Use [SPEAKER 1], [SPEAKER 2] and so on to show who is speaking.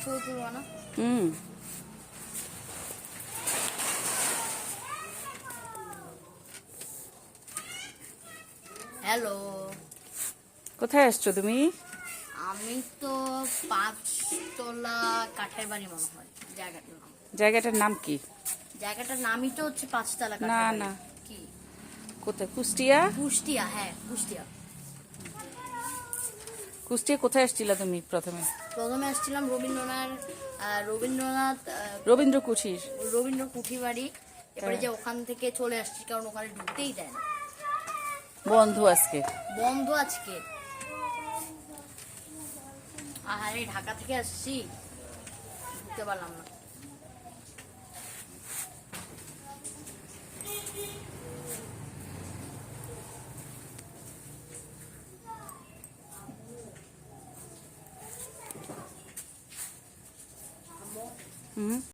[SPEAKER 1] ছবি তুলবো না? হ্যালো,
[SPEAKER 2] কোথায় আসছো তুমি?
[SPEAKER 1] আমি তো 5 তলা কাঠের বাড়ি মনে হয় জায়গাটার নাম।
[SPEAKER 2] জায়গাটার নাম কি?
[SPEAKER 1] জায়গাটার নামই তো হচ্ছে 5 তলা
[SPEAKER 2] না
[SPEAKER 1] কাঠের বাড়ি।
[SPEAKER 2] না,
[SPEAKER 1] কি?
[SPEAKER 2] কোথায়? কুষ্টিয়া?
[SPEAKER 1] কুষ্টিয়া, হ্যাঁ কুষ্টিয়া।
[SPEAKER 2] কুষ্টিয়া কোথায় আসছিলা তুমি প্রথমে?
[SPEAKER 1] প্রথমে আসছিলাম রবীন্দ্রনাথ
[SPEAKER 2] রবীন্দ্র কুঠির।
[SPEAKER 1] রবীন্দ্র কুঠি বাড়ি। এবারে
[SPEAKER 2] হ্যাঁ।
[SPEAKER 1] যে ওখান থেকে চলে আসছি কারণ ওখানে ঢুকতেই দেয় না,
[SPEAKER 2] বন্ধ আজকে।
[SPEAKER 1] বন্ধ আজকে। আরে ঢাকা থেকে আসছি, ঢুকতে পারলাম না।
[SPEAKER 2] হুম।